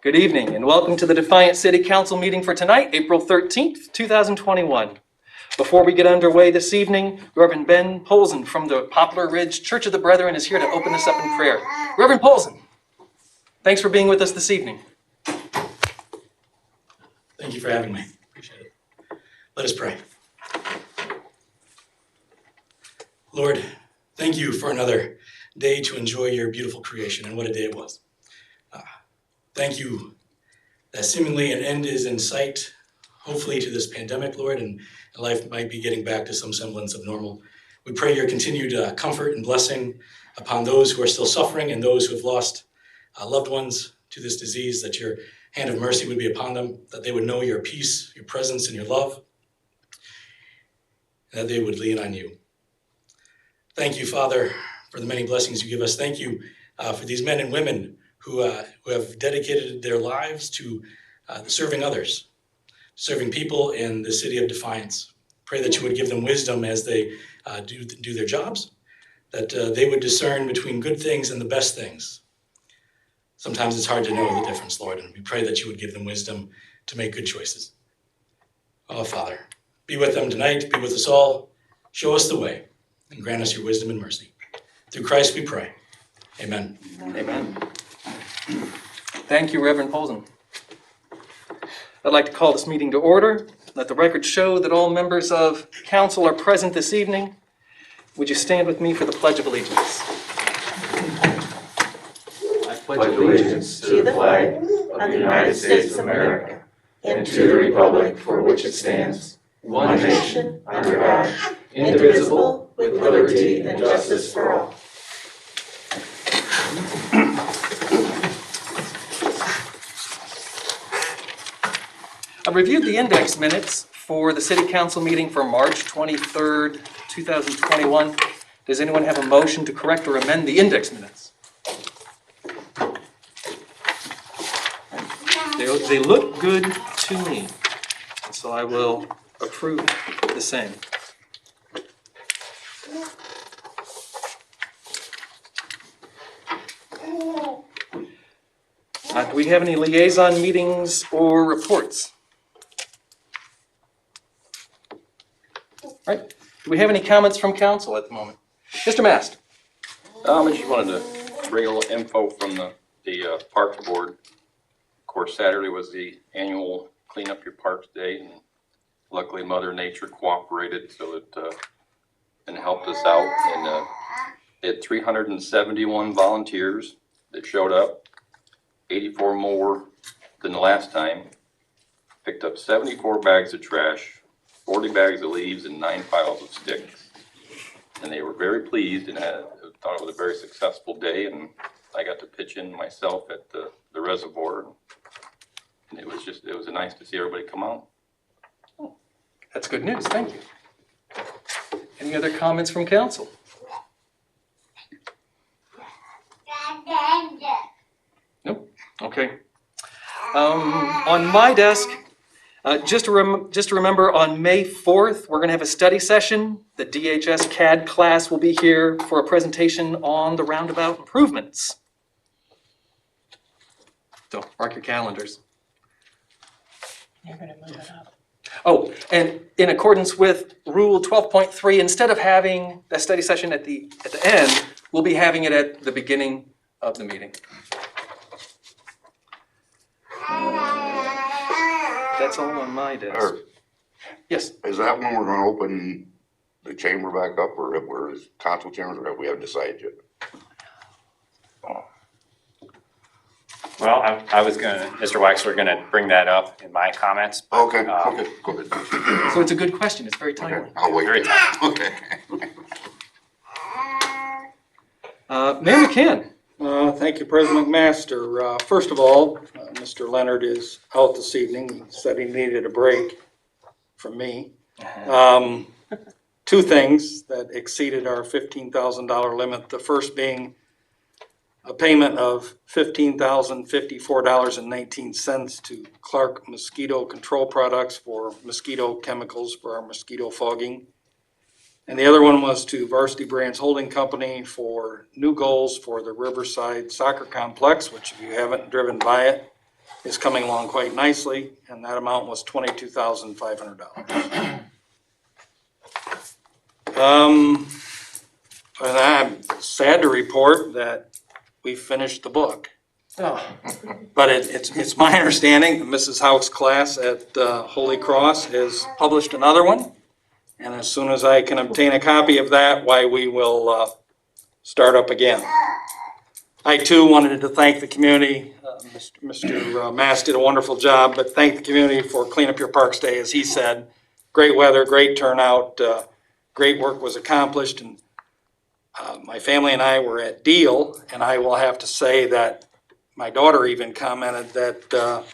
Good evening and welcome to the Defiance City Council meeting for tonight, April 13th, 2021. Before we get underway this evening, Reverend Ben Polson from the Poplar Ridge Church of the Brethren is here to open us up in prayer. Reverend Polson, thanks for being with us this evening. Thank you for having me. Appreciate it. Let us pray. Lord, thank you for another day to enjoy your beautiful creation, and what a day it was. Thank you that seemingly an end is in sight, hopefully to this pandemic, Lord, and life might be getting back to some semblance of normal. We pray your continued comfort and blessing upon those who are still suffering and those who have lost loved ones to this disease, that your hand of mercy would be upon them, that they would know your peace, your presence, and your love, and that they would lean on you. Thank you, Father, for the many blessings you give us. Thank you for these men and women who have dedicated their lives to serving others, serving people in the city of Defiance. Pray that you would give them wisdom as they do their jobs, that they would discern between good things and the best things. Sometimes it's hard to know the difference, Lord, and we pray that you would give them wisdom to make good choices. Oh, Father, be with them tonight, be with us all, show us the way, and grant us your wisdom and mercy. Through Christ we pray. Amen. Amen. Thank you, Reverend Polson. I'd like to call this meeting to order. Let the record show that all members of council are present this evening. Would you stand with me for the Pledge of Allegiance? I pledge allegiance to the flag of the United States of America and to the republic for which it stands, one nation, under God, indivisible, with liberty and justice for all. I reviewed the index minutes for the City Council meeting for March 23rd, 2021. Does anyone have a motion to correct or amend the index minutes? They look good to me, so I will approve the same. Do we have any liaison meetings or reports? All right. Do we have any comments from council at the moment? Mr. Mast. I just wanted to bring a little info from the Parks Board. Of course, Saturday was the annual Clean Up Your Parks Day, and luckily Mother Nature cooperated so that and helped us out. And they had 371 volunteers that showed up, 84 more than the last time. Picked up 74 bags of trash, 40 bags of leaves, and 9 piles of sticks. And they were very pleased and thought it was a very successful day. And I got to pitch in myself at the reservoir. And it was nice to see everybody come out. Oh, that's good news. Thank you. Any other comments from council? Nope. Okay. On my desk, just to remember, on May 4th, we're going to have a study session. The DHS CAD class will be here for a presentation on the roundabout improvements. So mark your calendars. You're going to move it up. Oh, and in accordance with Rule 12.3, instead of having that study session at the end, we'll be having it at the beginning of the meeting. That's all on my desk. Yes. Is that when we're gonna open the chamber back up, or if we're council chambers, or have we haven't decided yet? Well, I was Mr. Waxler, gonna bring that up in my comments. But, Okay, okay, go ahead. So it's a good question. It's very timely. Okay, I'll wait. Very timely. Okay. Mayor McCann. Thank you, President McMaster. First of all, Mr. Leonard is out this evening. He said he needed a break from me. Two things that exceeded our $15,000 limit. The first being a payment of $15,054.19 to Clark Mosquito Control Products for mosquito chemicals for our mosquito fogging. And the other one was to Varsity Brands Holding Company for new goals for the Riverside Soccer Complex, which if you haven't driven by it, is coming along quite nicely, and that amount was $22,500. And I'm sad to report that we finished the book. Oh, But it's my understanding that Mrs. Houck's class at Holy Cross has published another one. And as soon as I can obtain a copy of that, why, we will start up again. I too wanted to thank the community. Mr. Mass did a wonderful job, but thank the community for Clean Up Your Parks Day, as he said. Great weather, great turnout, great work was accomplished. And my family and I were at Deal, and I will have to say that my daughter even commented that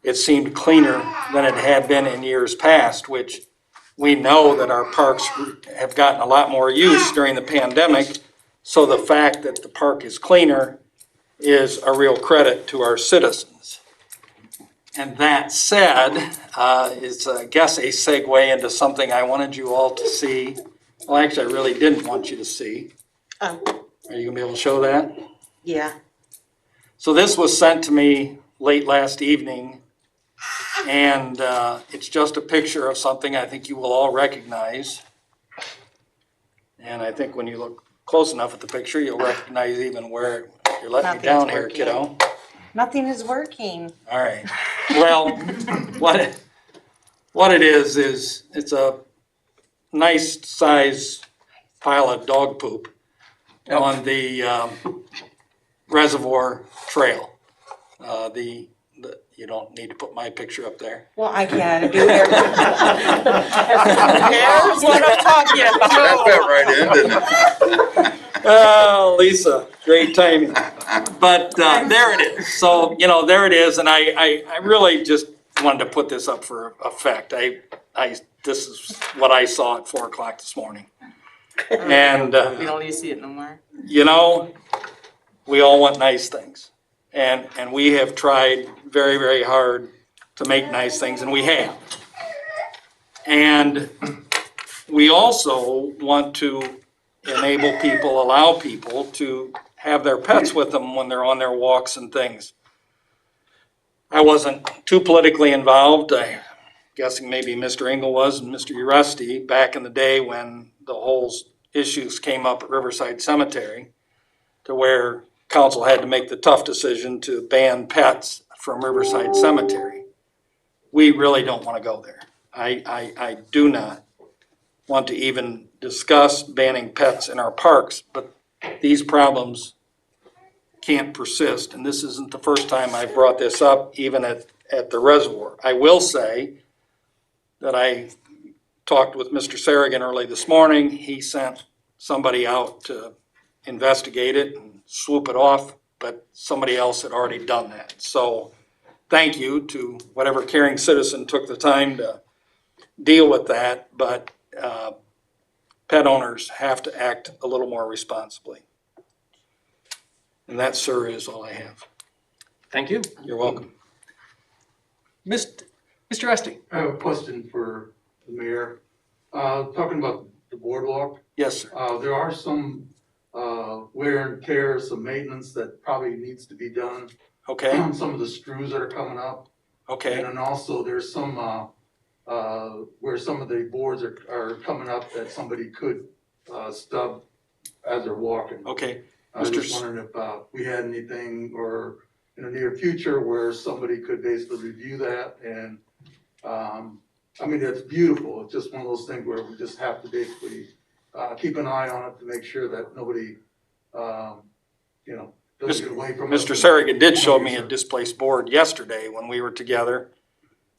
it seemed cleaner than it had been in years past, which we know that our parks have gotten a lot more use during the pandemic. So the fact that the park is cleaner is a real credit to our citizens. And that said, is I guess a segue into something I wanted you all to see. Well, actually, I really didn't want you to see. Oh. Are you gonna be able to show that? Yeah. So this was sent to me late last evening, and it's just a picture of something I think you will all recognize. And I think when you look close enough at the picture, you'll recognize even where you're letting me Nothing's down here, working. kiddo. Nothing is working. All right. Well, what it is it's a nice size pile of dog poop on the Reservoir Trail. You don't need to put my picture up there. Well, I can't do it. There's what I'm talking That about. fit right in, didn't it? Oh, Lisa, great timing. But there it is. So, there it is. And I really just wanted to put this up for effect. This is what I saw at 4:00 this morning. And, We don't need to see it no more. we all want nice things. And we have tried very, very hard to make nice things, and we have. And we also want to enable people, allow people to have their pets with them when they're on their walks and things. I wasn't too politically involved. I'm guessing maybe Mr. Engel was and Mr. Uresti back in the day when the whole issues came up at Riverside Cemetery, to where council had to make the tough decision to ban pets from Riverside Cemetery. We really don't want to go there. I do not want to even discuss banning pets in our parks, but these problems can't persist. And this isn't the first time I brought this up, even at the reservoir. I will say that I talked with Mr. Sarrigan early this morning. He sent somebody out to investigate it and swoop it off, but somebody else had already done that. So thank you to whatever caring citizen took the time to deal with that, but pet owners have to act a little more responsibly. And that, sir, is all I have. thank you. You're welcome. Mr. Esty? I have a question for the mayor. Talking about the boardwalk, Yes, sir. there are some wear and tear, some maintenance that probably needs to be done. Okay, Some of the screws that are coming up. okay, And then also there's some, where some of the boards are coming up that somebody could stub as they're walking. okay. I was Mr. just wondering if we had anything or in the near future where somebody could basically review that and, I mean, it's beautiful. It's just one of those things where we just have to basically keep an eye on it to make sure that nobody, doesn't get away from it. Mr. Sarrigan did show me a displaced board yesterday when we were together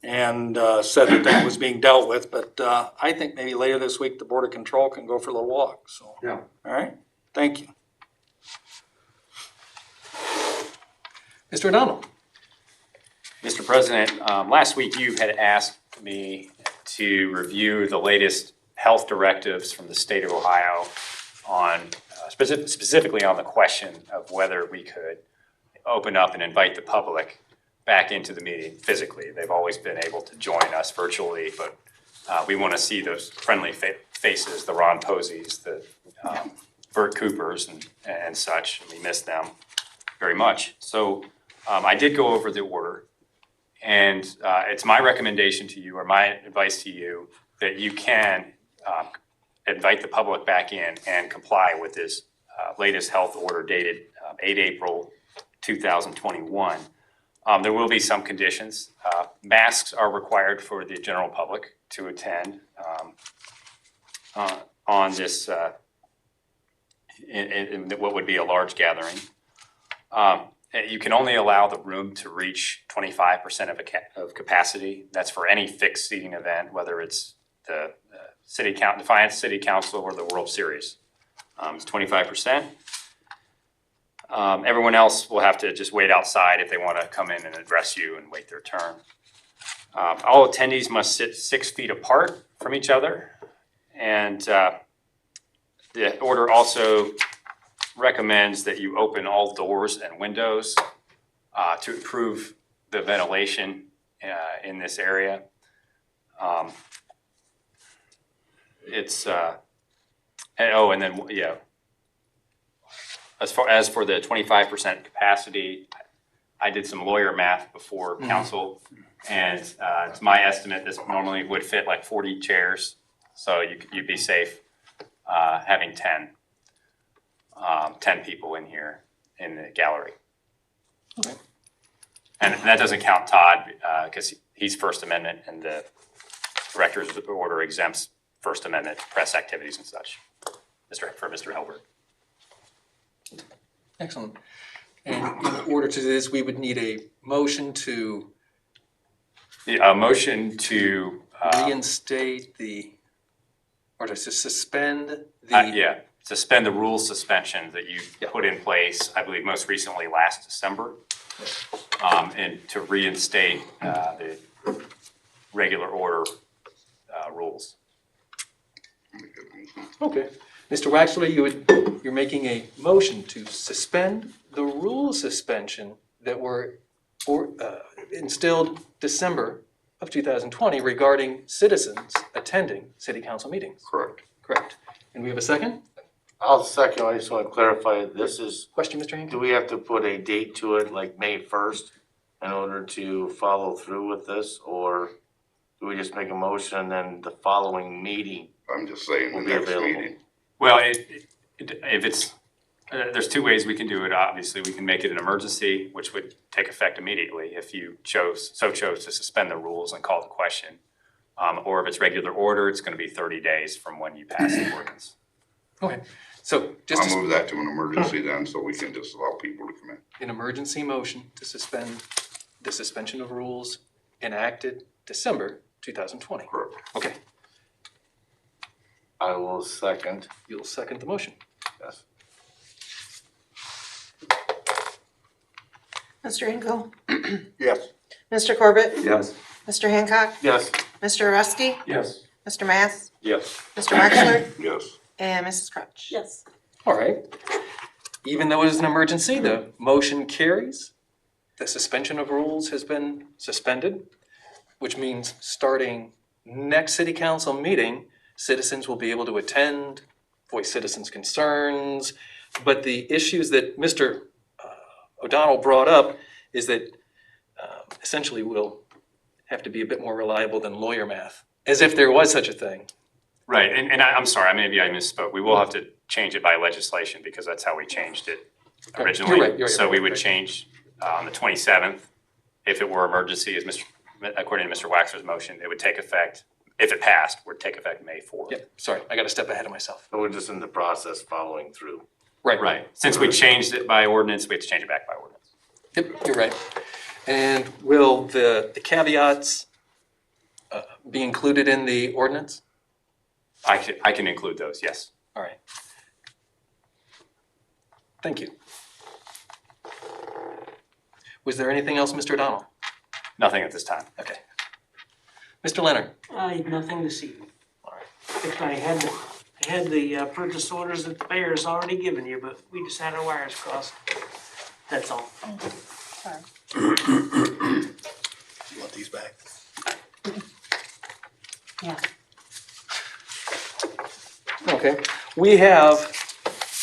and said that was being dealt with, but I think maybe later this week, the Board of Control can go for a little walk, so. Yeah. All right, thank you. Mr. O'Donnell? Mr. President, last week you had asked me to review the latest health directives from the state of Ohio on, specifically on the question of whether we could open up and invite the public back into the meeting physically. They've always been able to join us virtually, but we want to see those friendly faces, the Ron Posies, the Bert Coopers and such. We miss them very much. So I did go over the order. And it's my recommendation to you, or my advice to you, that you can invite the public back in and comply with this latest health order dated 8 April 2021. There will be some conditions. Masks are required for the general public to attend on this, in what would be a large gathering. You can only allow the room to reach 25% of capacity. That's for any fixed seating event, whether it's the Defiance City Council or the World Series. It's 25%. Everyone else will have to just wait outside if they want to come in and address you and wait their turn. All attendees must sit 6 feet apart from each other. And the order also recommends that you open all doors and windows to improve the ventilation in this area. As for the 25% capacity, I did some lawyer math before council, and it's my estimate this normally would fit like 40 chairs, so you'd be safe having 10 people in here in the gallery. Okay. And that doesn't count Todd, because he's First Amendment, and the director's order exempts First Amendment press activities and such, for Mr. Helbert. Excellent. And in order to do this, we would need a motion to A motion to, reinstate or to suspend the. suspend the rules suspension that you put in place, I believe most recently last December, and to reinstate the regular order rules. Okay. Mr. Waxler, you're making a motion to suspend the rule suspension that were instilled December of 2020 regarding citizens attending city council meetings. Correct. Correct. And we have a second? I'll second. I just want to clarify, this is, Question, Mr. Hankin? do we have to put a date to it, like May 1st, in order to follow through with this? Or do we just make a motion and then the following meeting? I'm just saying the Will be next available. meeting. Well, if it's, there's two ways we can do it. Obviously, we can make it an emergency, which would take effect immediately if you chose to suspend the rules and call the question. Or if it's regular order, it's going to be 30 days from when you pass the ordinance. Okay. So just I'll move that to an emergency then, so we can just allow people to come in. an emergency motion to suspend the suspension of rules enacted December 2020. Correct. Okay. I will second. You'll second the motion. Yes. Mr. Engel? Yes. Mr. Corbett? Yes. Mr. Hancock? Yes. Mr. Rusky? Yes. Mr. Mass? Yes. Mr. Waxler? Yes. And Mrs. Crutch? Yes. All right. Even though it is an emergency, the motion carries. The suspension of rules has been suspended, which means starting next city council meeting, citizens will be able to attend, voice citizens' concerns. But the issues that Mr. O'Donnell brought up is that essentially we'll have to be a bit more reliable than lawyer math, as if there was such a thing. Right, and I'm sorry, maybe I misspoke. We will have to change it by legislation because that's how we changed it originally. You're right, So we would right. change on the 27th, if it were emergency, according to Mr. Waxler's motion, it would take effect, if it passed, would take effect May 4th. Yep, sorry, I got a step ahead of myself. So we're just in the process following through. Right, since we changed it by ordinance, we have to change it back by ordinance. Yep, you're right. And will the caveats be included in the ordinance? I can include those, yes. All right. Thank you. Was there anything else, Mr. O'Donnell? Nothing at this time. Okay. Mr. Leonard? I had nothing this evening. If I had the purchase orders that the mayor's already given you, but we just had our wires crossed. That's all. Sorry. You want these back? Yeah. Okay. We have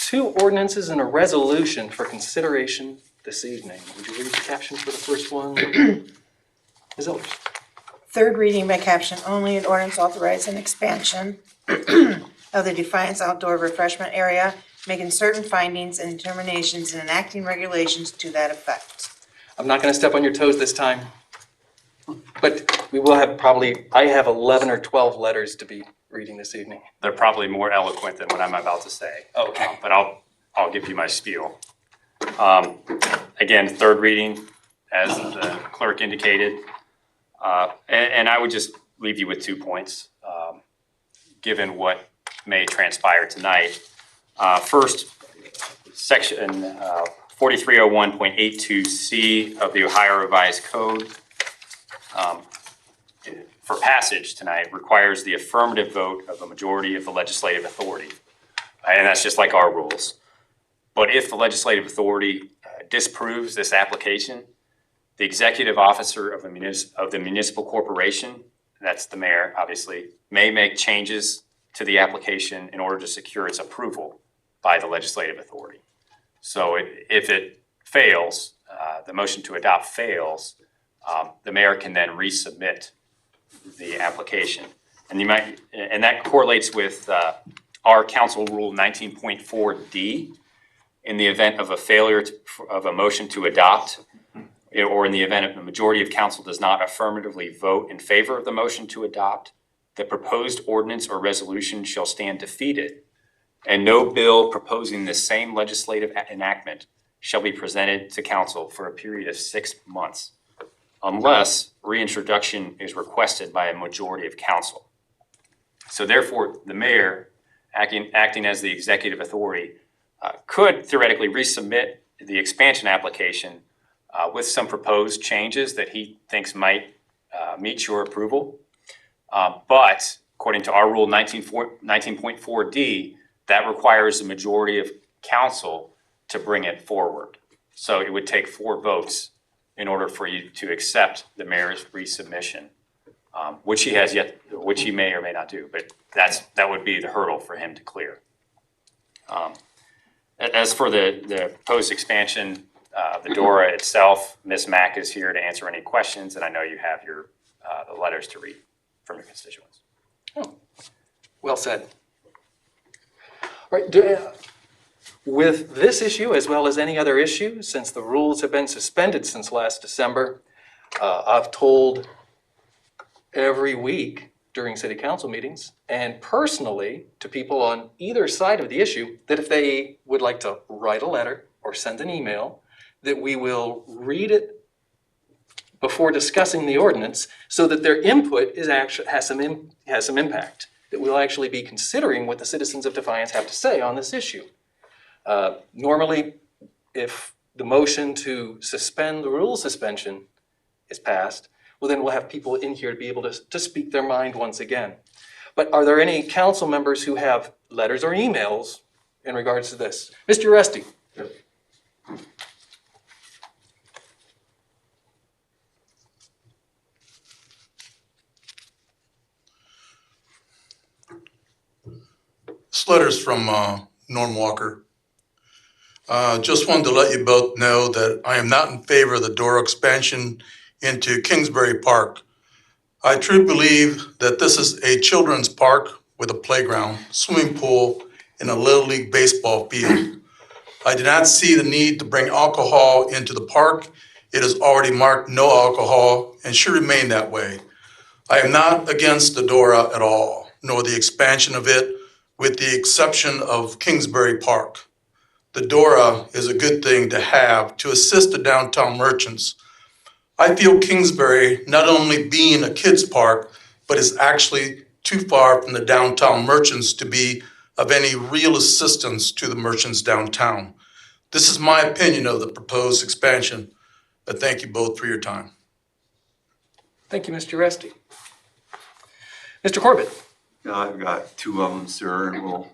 2 ordinances and a resolution for consideration this evening. Would you read the caption for the first one? Ms. Elders. Third reading by caption only, an ordinance authorizing expansion of the Defiance outdoor refreshment area, making certain findings and determinations and enacting regulations to that effect. I'm not going to step on your toes this time, but we will have I have 11 or 12 letters to be reading this evening. They're probably more eloquent than what I'm about to say. Okay. But I'll give you my spiel. Again, third reading, as the clerk indicated. And I would just leave you with 2 points, given what may transpire tonight. First, section 4301.82C of the Ohio Revised Code for passage tonight requires the affirmative vote of a majority of the legislative authority. And that's just like our rules. But if the legislative authority disapproves this application, the executive officer of the municipal corporation, that's the mayor, obviously, may make changes to the application in order to secure its approval by the legislative authority. So if it fails, the motion to adopt fails, the mayor can then resubmit the application. And that correlates with our council rule 19.4D. In the event of a failure of a motion to adopt, or in the event of the majority of council does not affirmatively vote in favor of the motion to adopt, the proposed ordinance or resolution shall stand defeated, and no bill proposing the same legislative enactment shall be presented to council for a period of 6 months, unless reintroduction is requested by a majority of council. So therefore, the mayor, acting as the executive authority, could theoretically resubmit the expansion application with some proposed changes that he thinks might meet your approval. But according to our rule 19.4D, that requires a majority of council to bring it forward. So it would take 4 votes in order for you to accept the mayor's resubmission, which he may or may not do, but that would be the hurdle for him to clear. As for the proposed expansion, the DORA itself, Ms. Mack is here to answer any questions, and I know you have the letters to read from your constituents. Oh, well said. All right, with this issue, as well as any other issue, since the rules have been suspended since last December, I've told every week during city council meetings, and personally to people on either side of the issue, that if they would like to write a letter or send an email, that we will read it before discussing the ordinance so that their input has some impact, that we'll actually be considering what the citizens of Defiance have to say on this issue. Normally, if the motion to suspend the rule suspension is passed, well, then we'll have people in here to be able to speak their mind once again. But are there any council members who have letters or emails in regards to this? Mr. Rusty. This letter's from Norm Walker. Just wanted to let you both know that I am not in favor of the DORA expansion into Kingsbury Park. I truly believe that this is a children's park with a playground, swimming pool, and a Little League baseball field. I do not see the need to bring alcohol into the park. It is already marked no alcohol and should remain that way. I am not against the DORA at all, nor the expansion of it, with the exception of Kingsbury Park. The DORA is a good thing to have to assist the downtown merchants. I feel Kingsbury not only being a kids' park, but is actually too far from the downtown merchants to be of any real assistance to the merchants downtown. This is my opinion of the proposed expansion. But thank you both for your time. Thank you, Mr. Rusty. Mr. Corbett. I've got 2 of them, sir, and we'll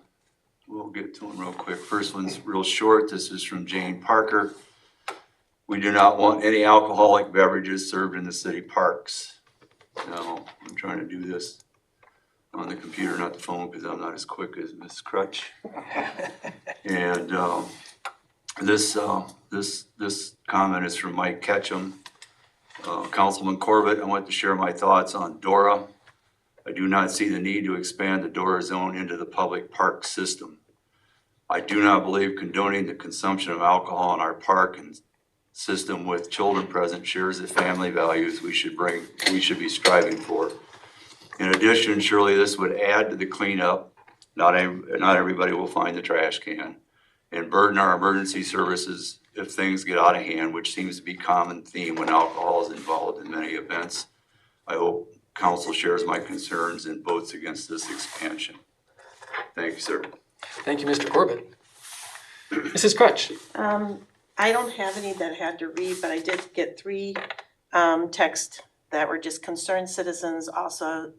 get to them real quick. First one's real short. This is from Jane Parker. We do not want any alcoholic beverages served in the city parks. Now, I'm trying to do this on the computer, not the phone, because I'm not as quick as Ms. Crutch. And this comment is from Mike Ketchum. Councilman Corbett, I want to share my thoughts on DORA. I do not see the need to expand the DORA zone into the public park system. I do not believe condoning the consumption of alcohol in our park and system with children present shares the family values we should be striving for. In addition, surely this would add to the cleanup. Not everybody will find the trash can, and burden our emergency services if things get out of hand, which seems to be a common theme when alcohol is involved in many events. I hope council shares my concerns and votes against this expansion. Thank you, sir. Thank you, Mr. Corbett. Mrs. Crutch. I don't have any that I had to read, but I did get 3 texts that were just concerned citizens also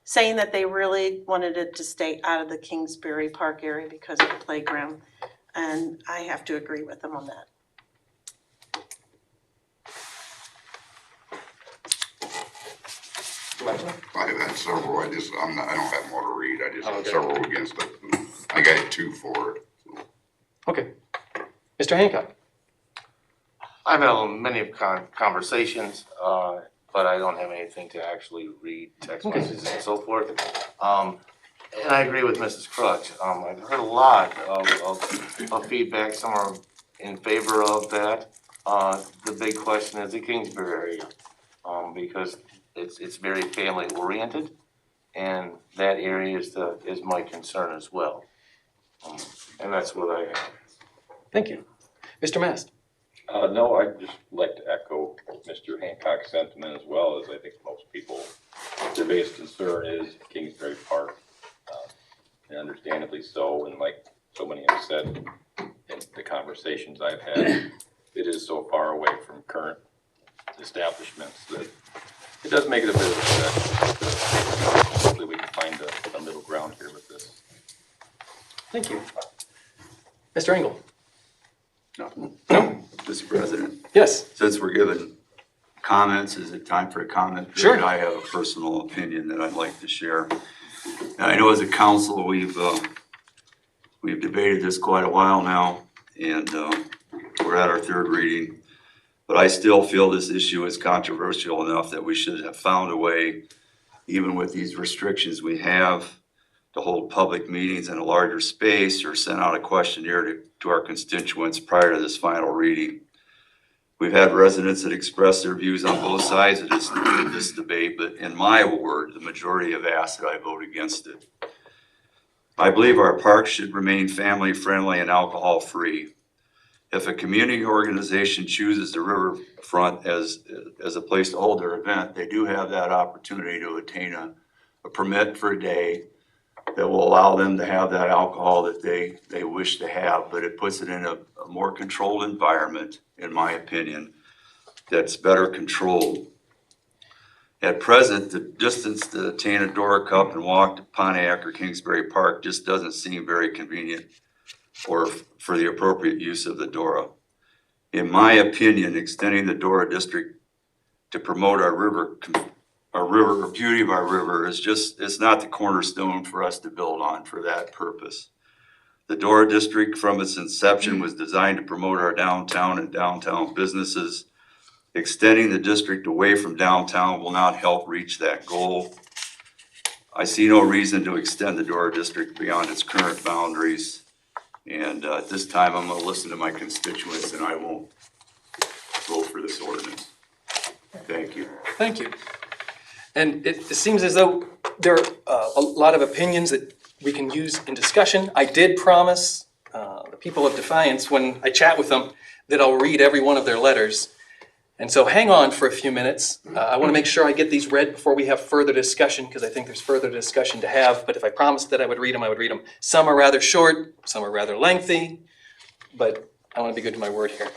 saying that they really wanted it to stay out of the Kingsbury Park area because of the playground. And I have to agree with them on that. I've had several, I don't have more to read, I just had several against it. I got 2 for it. Okay. Mr. Hancock. I've had many conversations, but I don't have anything to actually read, text messages and so forth. And I agree with Mrs. Crutch. I've heard a lot of feedback. Some are in favor of that. The big question is the Kingsbury area, because it's very family oriented, and that area is my concern as well. And that's what I have. Thank you. Mr. Mast. No, I'd just like to echo Mr. Hancock's sentiment as well, as I think most people, their biggest concern is Kingsbury Park, and understandably so, and like so many have said in the conversations I've had, it is so far away from current establishments that it does make it a bit of a stretch. Hopefully we can find a middle ground here with this. Thank you. Mr. Engel. No. Mr. President, Yes. since we're given comments, is it time for a comment? Sure. I have a personal opinion that I'd like to share. And I know as a council, we've debated this quite a while now, and we're at our 3rd reading. But I still feel this issue is controversial enough that we should have found a way, even with these restrictions we have, to hold public meetings in a larger space or send out a questionnaire to our constituents prior to this final reading. We've had residents that express their views on both sides of this debate, but in my ward, the majority have asked that I vote against it. I believe our parks should remain family-friendly and alcohol-free. If a community organization chooses the riverfront as a place to hold their event, they do have that opportunity to obtain a permit for a day that will allow them to have that alcohol that they wish to have, but it puts it in a more controlled environment, in my opinion, that's better controlled. At present, the distance to obtain a Dora Cup and walk to Pontiac or Kingsbury Park just doesn't seem very convenient or for the appropriate use of the Dora. In my opinion, extending the Dora district to promote our beauty of our river is it's not the cornerstone for us to build on for that purpose. The Dora district from its inception was designed to promote our downtown and downtown businesses. Extending the district away from downtown will not help reach that goal. I see no reason to extend the Dora district beyond its current boundaries. And at this time, I'm going to listen to my constituents and I won't vote for this ordinance. Thank you. Thank you. And it seems as though there are a lot of opinions that we can use in discussion. I did promise the people of Defiance, when I chat with them, that I'll read every one of their letters. And so hang on for a few minutes. I want to make sure I get these read before we have further discussion, because I think there's further discussion to have. But if I promised that I would read them, I would read them. Some are rather short, some are rather lengthy, but I want to be good to my word here.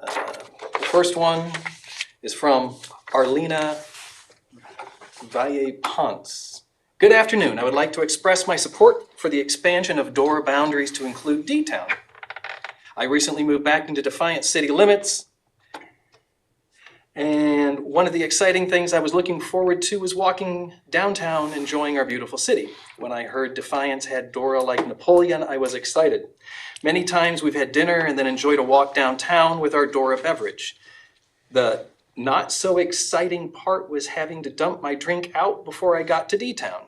The first one is from Arlena Valle-Ponce. Good afternoon. I would like to express my support for the expansion of Dora boundaries to include D-Town. I recently moved back into Defiance city limits, and one of the exciting things I was looking forward to was walking downtown, enjoying our beautiful city. When I heard Defiance had Dora like Napoleon, I was excited. Many times we've had dinner and then enjoyed a walk downtown with our Dora beverage. The not so exciting part was having to dump my drink out before I got to D-Town,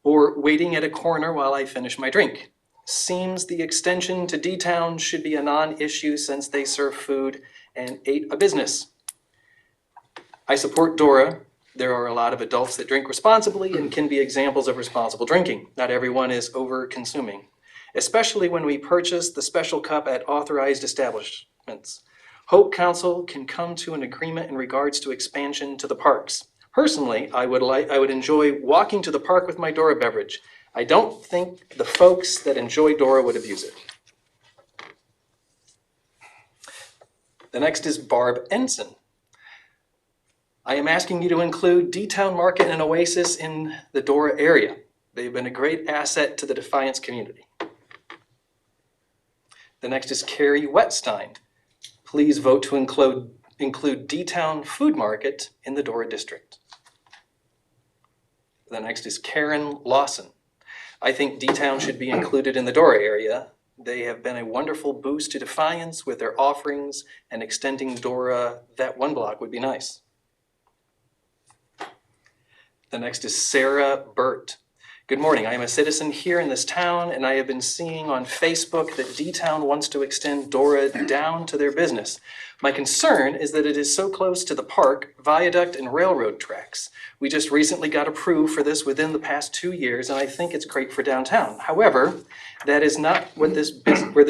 or waiting at a corner while I finish my drink. Seems the extension to D-Town should be a non-issue since they serve food and ate a business. I support Dora. There are a lot of adults that drink responsibly and can be examples of responsible drinking. Not everyone is over-consuming, especially when we purchase the special cup at authorized establishments. Hope Council can come to an agreement in regards to expansion to the parks. Personally, I would enjoy walking to the park with my Dora beverage. I don't think the folks that enjoy Dora would abuse it. The next is Barb Ensign. I am asking you to include D-Town Market and Oasis in the Dora area. They've been a great asset to the Defiance community. The next is Carrie Wetstein. Please vote to include D-Town Food Market in the Dora district. The next is Karen Lawson. I think D-Town should be included in the Dora area. They have been a wonderful boost to Defiance with their offerings, and extending Dora that one block would be nice. The next is Sarah Burt. Good morning. I am a citizen here in this town, and I have been seeing on Facebook that D-Town wants to extend Dora down to their business. My concern is that it is so close to the park, viaduct, and railroad tracks. We just recently got approved for this within the past 2 years, and I think it's great for downtown. However, that is not where this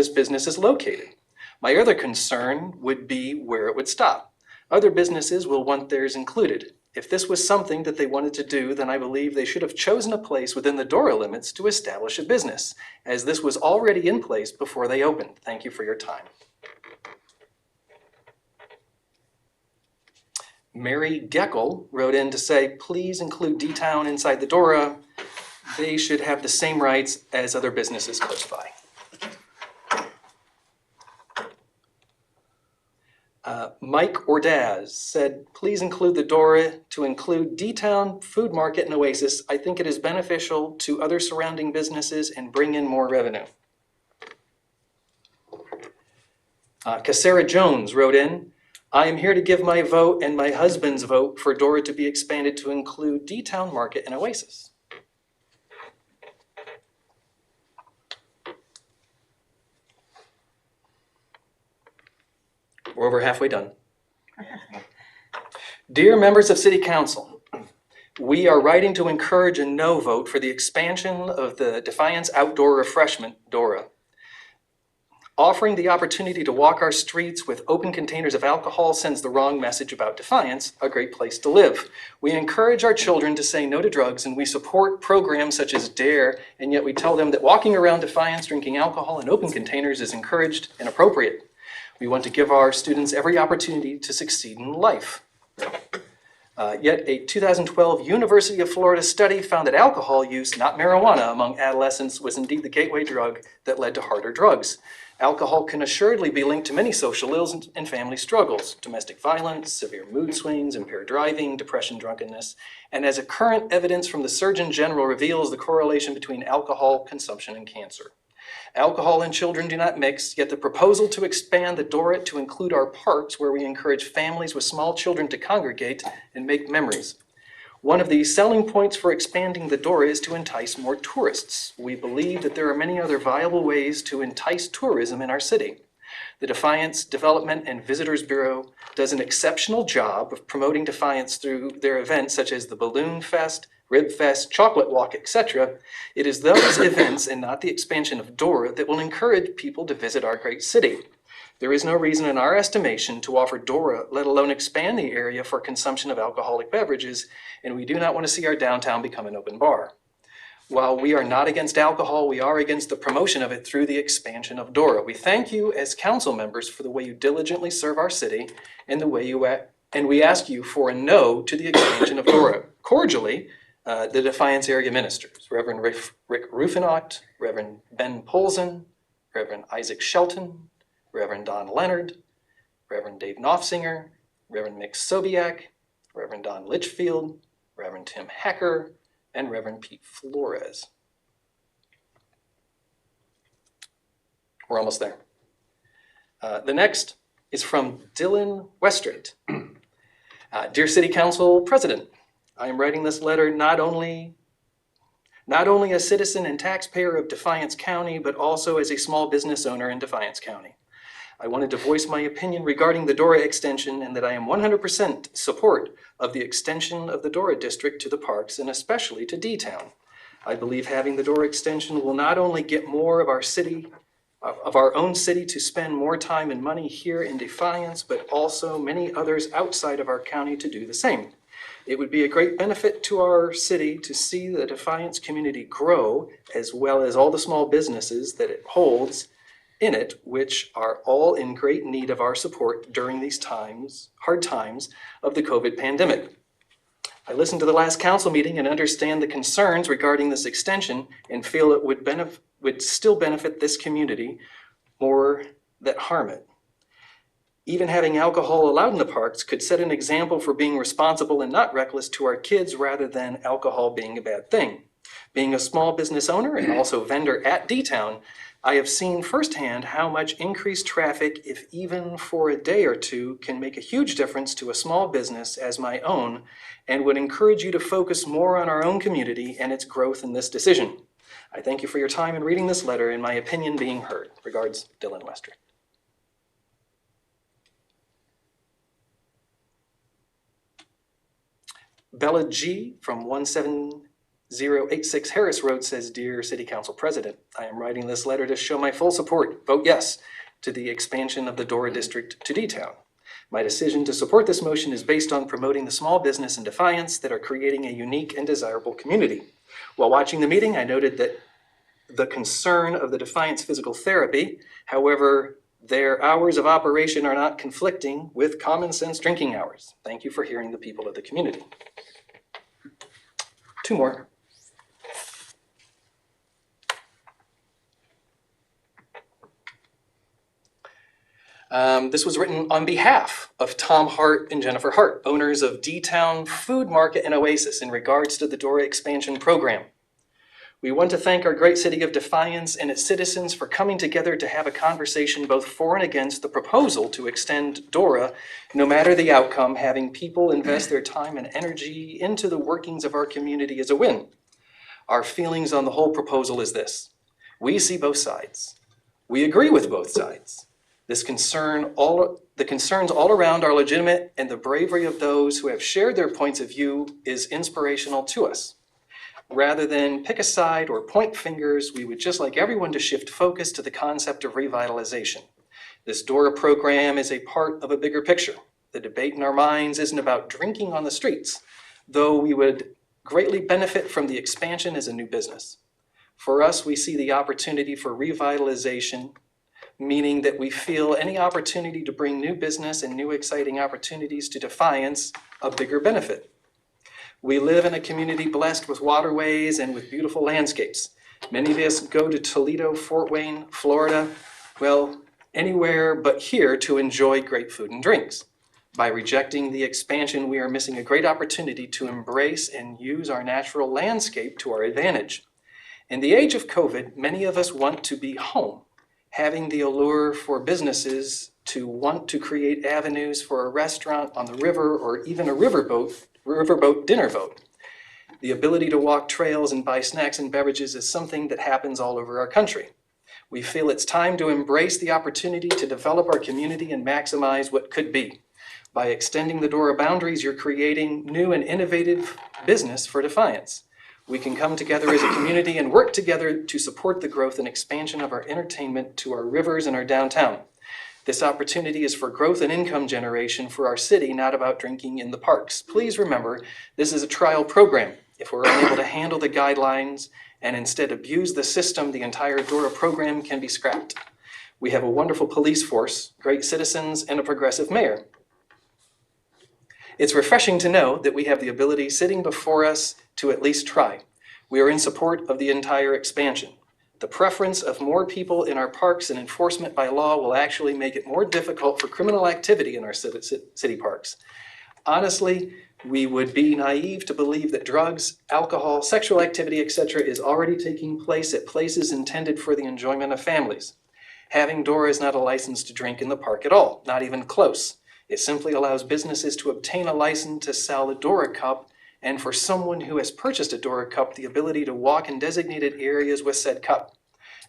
business is located. My other concern would be where it would stop. Other businesses will want theirs included. If this was something that they wanted to do, then I believe they should have chosen a place within the Dora limits to establish a business, as this was already in place before they opened. Thank you for your time. Mary Geckel wrote in to say, please include D-Town inside the Dora. They should have the same rights as other businesses close by. Mike Ordaz said, please include the Dora to include D-Town Food Market and Oasis. I think it is beneficial to other surrounding businesses and bring in more revenue. Cassara Jones wrote in, I am here to give my vote and my husband's vote for Dora to be expanded to include D-Town Market and Oasis. We're over halfway done. Dear members of City Council, we are writing to encourage a no vote for the expansion of the Defiance Outdoor Refreshment Dora. Offering the opportunity to walk our streets with open containers of alcohol sends the wrong message about Defiance, a great place to live. We encourage our children to say no to drugs, and we support programs such as DARE, and yet we tell them that walking around Defiance drinking alcohol in open containers is encouraged and appropriate. We want to give our students every opportunity to succeed in life. Yet a 2012 University of Florida study found that alcohol use, not marijuana, among adolescents was indeed the gateway drug that led to harder drugs. Alcohol can assuredly be linked to many social ills and family struggles, domestic violence, severe mood swings, impaired driving, depression, drunkenness, and as a current evidence from the Surgeon General reveals the correlation between alcohol consumption and cancer. Alcohol and children do not mix, yet the proposal to expand the Dora to include our parks, where we encourage families with small children to congregate and make memories. One of the selling points for expanding the Dora is to entice more tourists. We believe that there are many other viable ways to entice tourism in our city. The Defiance Development and Visitors Bureau does an exceptional job of promoting Defiance through their events such as the Balloon Fest, Rib Fest, Chocolate Walk, etc. It is those events and not the expansion of Dora that will encourage people to visit our great city. There is no reason in our estimation to offer Dora, let alone expand the area for consumption of alcoholic beverages, and we do not want to see our downtown become an open bar. While we are not against alcohol, we are against the promotion of it through the expansion of Dora. We thank you as council members for the way you diligently serve our city and the way you act, and we ask you for a no to the expansion of Dora. Cordially, the Defiance area ministers, Reverend Rick Rufinot, Reverend Ben Polson, Reverend Isaac Shelton, Reverend Don Leonard, Reverend Dave Knopfsinger, Reverend Mick Sobiak, Reverend Don Litchfield, Reverend Tim Hacker, and Reverend Pete Flores. We're almost there. The next is from Dylan Westrid. Dear City Council President, I am writing this letter not only a citizen and taxpayer of Defiance County, but also as a small business owner in Defiance County. I wanted to voice my opinion regarding the Dora extension and that I am 100% support of the extension of the Dora district to the parks and especially to D-Town. I believe having the Dora extension will not only get more of our own city to spend more time and money here in Defiance, but also many others outside of our county to do the same. It would be a great benefit to our city to see the Defiance community grow, as well as all the small businesses that it holds in it, which are all in great need of our support during these hard times of the COVID pandemic. I listened to the last council meeting and understand the concerns regarding this extension and feel it would still benefit this community more than harm it. Even having alcohol allowed in the parks could set an example for being responsible and not reckless to our kids rather than alcohol being a bad thing. Being a small business owner and also vendor at D-Town, I have seen firsthand how much increased traffic, if even for a day or two, can make a huge difference to a small business as my own, and would encourage you to focus more on our own community and its growth in this decision. I thank you for your time in reading this letter and my opinion being heard. Regards, Dylan Westry. Bella G. from 17086 Harris Road says, Dear City Council President, I am writing this letter to show my full support, vote yes, to the expansion of the Dora District to D-Town. My decision to support this motion is based on promoting the small business in Defiance that are creating a unique and desirable community. While watching the meeting, I noted that the concern of the Defiance physical therapy, however, their hours of operation are not conflicting with common sense drinking hours. Thank you for hearing the people of the community. Two more. This was written on behalf of Tom Hart and Jennifer Hart, owners of D-Town Food Market and Oasis, in regards to the Dora expansion program. We want to thank our great city of Defiance and its citizens for coming together to have a conversation both for and against the proposal to extend Dora. No matter the outcome, having people invest their time and energy into the workings of our community is a win. Our feelings on the whole proposal is this: we see both sides. We agree with both sides. The concerns all around are legitimate, and the bravery of those who have shared their points of view is inspirational to us. Rather than pick a side or point fingers, we would just like everyone to shift focus to the concept of revitalization. This Dora program is a part of a bigger picture. The debate in our minds isn't about drinking on the streets, though we would greatly benefit from the expansion as a new business. For us, we see the opportunity for revitalization, meaning that we feel any opportunity to bring new business and new exciting opportunities to Defiance a bigger benefit. We live in a community blessed with waterways and with beautiful landscapes. Many of us go to Toledo, Fort Wayne, Florida, well, anywhere but here to enjoy great food and drinks. By rejecting the expansion, we are missing a great opportunity to embrace and use our natural landscape to our advantage. In the age of COVID, many of us want to be home, having the allure for businesses to want to create avenues for a restaurant on the river or even a riverboat dinner boat. The ability to walk trails and buy snacks and beverages is something that happens all over our country. We feel it's time to embrace the opportunity to develop our community and maximize what could be. By extending the Dora boundaries, you're creating new and innovative business for Defiance. We can come together as a community and work together to support the growth and expansion of our entertainment to our rivers and our downtown. This opportunity is for growth and income generation for our city, not about drinking in the parks. Please remember, this is a trial program. If we're unable to handle the guidelines and instead abuse the system, the entire Dora program can be scrapped. We have a wonderful police force, great citizens, and a progressive mayor. It's refreshing to know that we have the ability sitting before us to at least try. We are in support of the entire expansion. The preference of more people in our parks and enforcement by law will actually make it more difficult for criminal activity in our city parks. Honestly, we would be naive to believe that drugs, alcohol, sexual activity, etc. is already taking place at places intended for the enjoyment of families. Having Dora is not a license to drink in the park at all, not even close. It simply allows businesses to obtain a license to sell a Dora cup, and for someone who has purchased a Dora cup, the ability to walk in designated areas with said cup.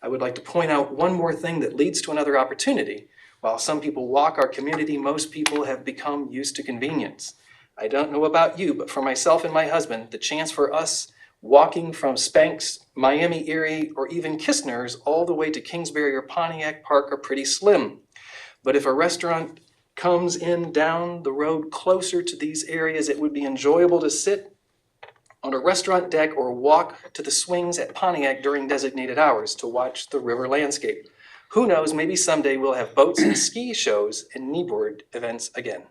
I would like to point out one more thing that leads to another opportunity. While some people walk our community, most people have become used to convenience. I don't know about you, but for myself and my husband, the chance for us walking from Spanx, Miami Erie, or even Kistner's all the way to Kingsbury or Pontiac Park are pretty slim. But if a restaurant comes in down the road closer to these areas, it would be enjoyable to sit on a restaurant deck or walk to the swings at Pontiac during designated hours to watch the river landscape. Who knows, maybe someday we'll have boats and ski shows and kneeboard events again.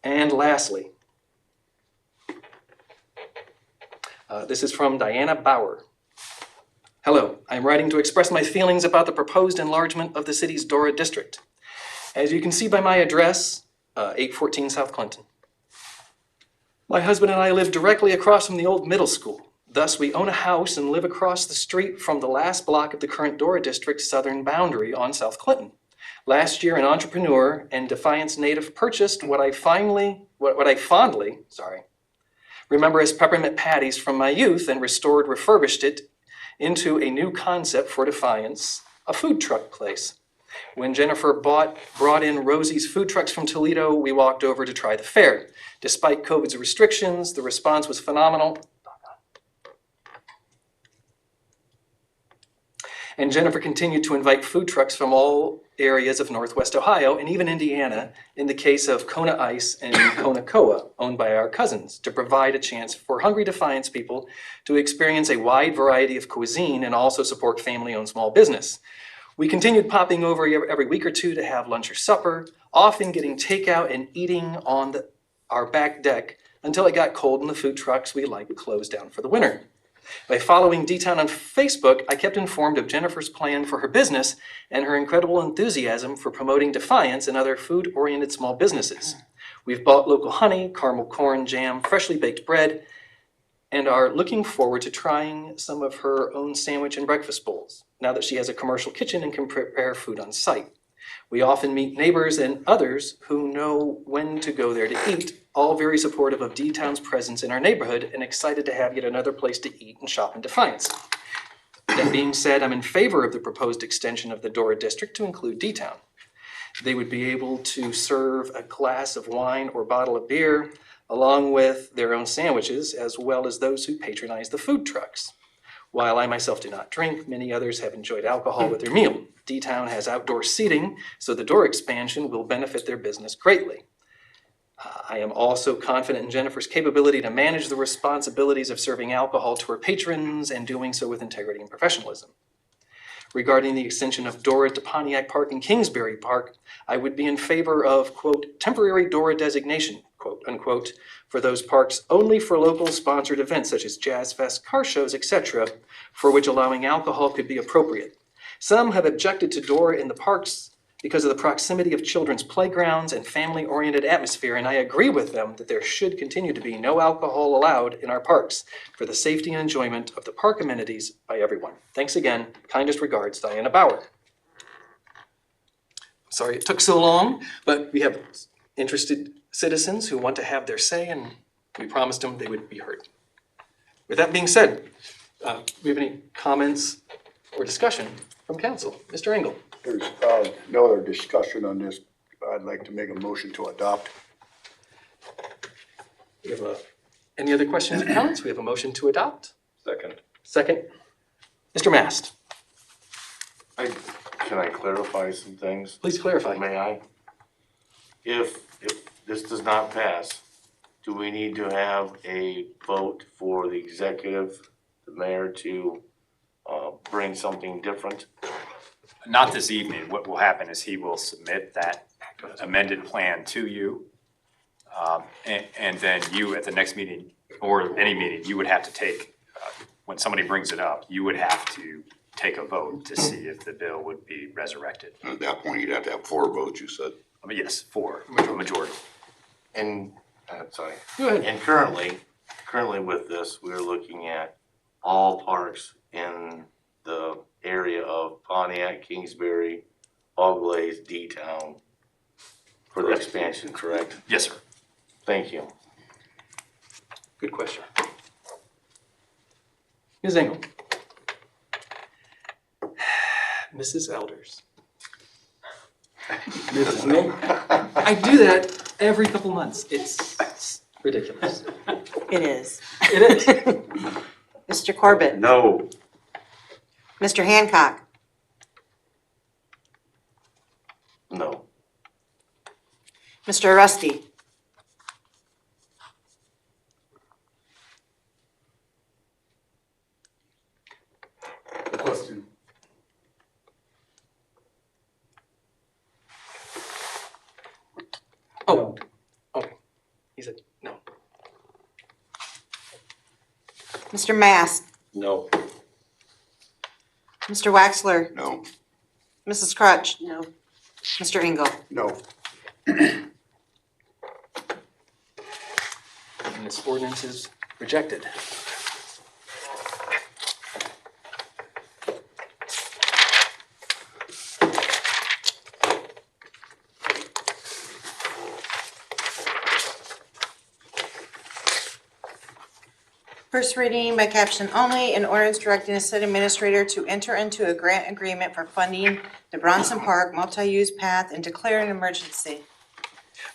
And lastly, this is from Diana Bauer. Hello, I'm writing to express my feelings about the proposed enlargement of the city's Dora district. As you can see by my address, 814 South Clinton. My husband and I live directly across from the old middle school. Thus, we own a house and live across the street from the last block of the current Dora district's southern boundary on South Clinton. Last year, an entrepreneur and Defiance native purchased what I fondly remember as peppermint patties from my youth and refurbished it into a new concept for Defiance, a food truck place. When Jennifer brought in Rosie's food trucks from Toledo, we walked over to try the fare. Despite COVID's restrictions, the response was phenomenal. And Jennifer continued to invite food trucks from all areas of Northwest Ohio and even Indiana, in the case of Kona Ice and Kona Koa, owned by our cousins, to provide a chance for hungry Defiance people to experience a wide variety of cuisine and also support family-owned small business. We continued popping over every week or two to have lunch or supper, often getting takeout and eating on our back deck until it got cold and the food trucks we liked closed down for the winter. By following D-Town on Facebook, I kept informed of Jennifer's plan for her business and her incredible enthusiasm for promoting Defiance and other food-oriented small businesses. We've bought local honey, caramel corn, jam, freshly baked bread, and are looking forward to trying some of her own sandwich and breakfast bowls, now that she has a commercial kitchen and can prepare food on site. We often meet neighbors and others who know when to go there to eat, all very supportive of D-Town's presence in our neighborhood and excited to have yet another place to eat and shop in Defiance. That being said, I'm in favor of the proposed extension of the Dora district to include D-Town. They would be able to serve a glass of wine or bottle of beer, along with their own sandwiches, as well as those who patronize the food trucks. While I myself do not drink, many others have enjoyed alcohol with their meal. D-Town has outdoor seating, so the Dora expansion will benefit their business greatly. I am also confident in Jennifer's capability to manage the responsibilities of serving alcohol to her patrons and doing so with integrity and professionalism. Regarding the extension of Dora to Pontiac Park and Kingsbury Park, I would be in favor of, quote, temporary Dora designation, quote, unquote, for those parks only for local sponsored events such as Jazz Fest, car shows, etc., for which allowing alcohol could be appropriate. Some have objected to Dora in the parks because of the proximity of children's playgrounds and family-oriented atmosphere, and I agree with them that there should continue to be no alcohol allowed in our parks for the safety and enjoyment of the park amenities by everyone. Thanks again. Kindest regards, Diana Bauer. Sorry it took so long, but we have interested citizens who want to have their say, and we promised them they would be heard. With that being said, do we have any comments or discussion from council? Mr. Engel. There's no other discussion on this. I'd like to make a motion to adopt. We have any other questions or comments? We have a motion to adopt. Second. Mr. Mast. Can I clarify some things? Please clarify. May I? If this does not pass, do we need to have a vote for the executive, the mayor, to bring something different? Not this evening. What will happen is he will submit that amended plan to you. And then you, at the next meeting, or any meeting, you would have to take, when somebody brings it up, you would have to take a vote to see if the bill would be resurrected. And at that point, you'd have to have 4 votes, you said. I mean, yes, for a majority. And, sorry. Go ahead. And currently with this, we're looking at all parks in the area of Pontiac, Kingsbury, All Glaze, D-Town for the expansion, correct? Yes, sir. Thank you. Good question. Ms. Engel. Mrs. Elders. Mrs. Engel. I do that every couple months. It's ridiculous. It is. It is. Mr. Corbett. No. Mr. Hancock. No. Mr. Rusty. Question. Oh, okay. He said no. Mr. Mast. No. Mr. Waxler. No. Mrs. Crutch. No. Mr. Engel. No. And this ordinance is rejected. First reading by caption only, an ordinance directing the city administrator to enter into a grant agreement for funding the Bronson Park multi-use path and declare an emergency.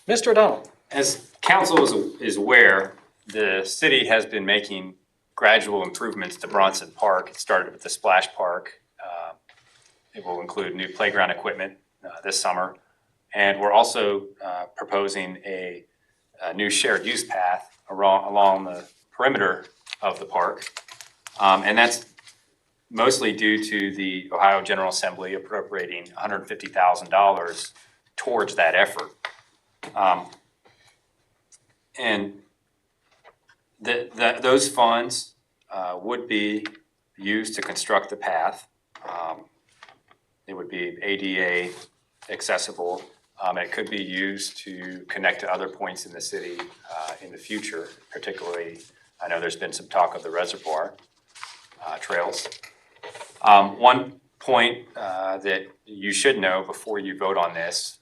Mr. O'Donnell. As council is aware, the city has been making gradual improvements to Bronson Park. It started with the splash park. It will include new playground equipment this summer. And we're also proposing a new shared use path along the perimeter of the park. And that's mostly due to the Ohio General Assembly appropriating $150,000 towards that effort. And those funds would be used to construct the path. It would be ADA accessible. It could be used to connect to other points in the city in the future, particularly, I know there's been some talk of the Reservoir Trails. One point that you should know before you vote on this,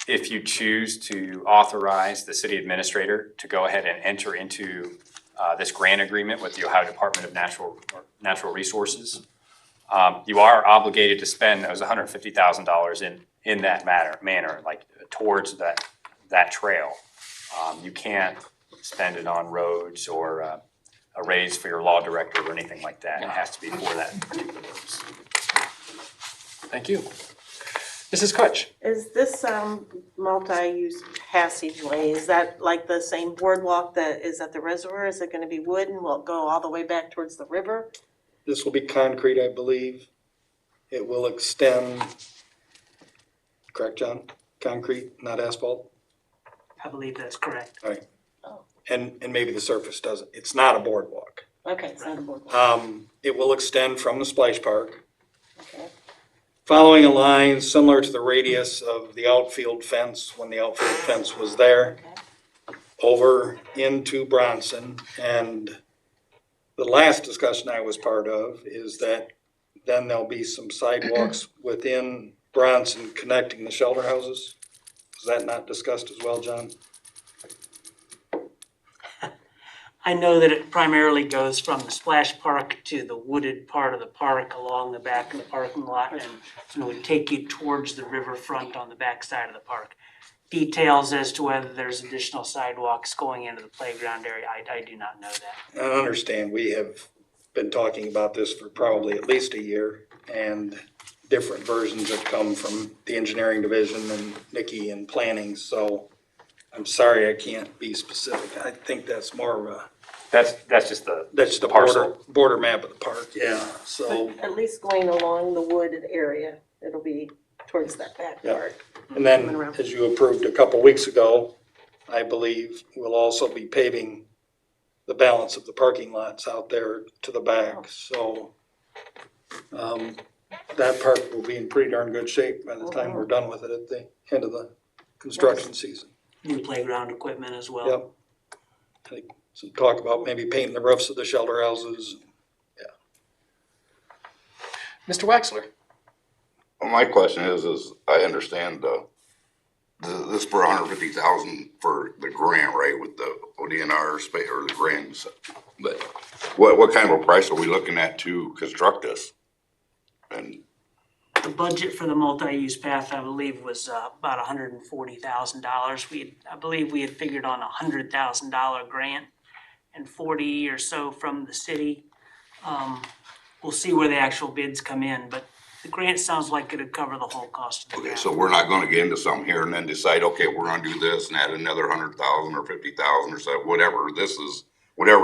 if you choose to authorize the city administrator to go ahead and enter into this grant agreement with the Ohio Department of Natural Resources, you are obligated to spend those $150,000 in that manner, like towards that trail. You can't spend it on roads or a raise for your law director or anything like that. It has to be for that particular purpose. Thank you. Mrs. Crutch. Is this multi-use passageway, is that like the same boardwalk that is at the reservoir? Is it gonna be wood and will it go all the way back towards the river? This will be concrete, I believe. It will extend, correct, John? Concrete, not asphalt? I believe that's correct. And maybe the surface doesn't. It's not a boardwalk. Okay, it's not a boardwalk, It will extend from the splash park, okay. following a line similar to the radius of the outfield fence when the outfield fence was there, over into Bronson. And the last discussion I was part of is that then there'll be some sidewalks within Bronson connecting the shelter houses. Was that not discussed as well, John? I know that it primarily goes from the splash park to the wooded part of the park along the back of the parking lot, and it would take you towards the riverfront on the back side of the park. Details as to whether there's additional sidewalks going into the playground area, I do not know that. I understand we have been talking about this for probably at least a year, and different versions have come from the engineering division and Nikki in planning, so I'm sorry I can't be specific. I think that's more of a, That's just the that's the parcel. border map of the park, yeah, so. But at least going along the wooded area, it'll be towards that back Yeah. part. And then, as you approved a couple weeks ago, I believe we'll also be paving the balance of the parking lots out there to the back, so that park will be in pretty darn good shape by the time we're done with it at the end of the construction season. New playground equipment as well. Yep. I think some talk about maybe painting the roofs of the shelter houses, yeah. Mr. Waxler? Well, my question is I understand this for 150,000 for the grant, right, with the ODNR space or the grants. But what kind of a price are we looking at to construct this? And The budget for the multi-use path, I believe, was about $140,000. I believe we had figured on a $100,000 grant and 40 or so from the city. We'll see where the actual bids come in, but the grant sounds like it'd cover the whole cost of the okay, path. so we're not gonna get into something here and then decide, okay, we're gonna do this and add another 100,000 or 50,000 or so, whatever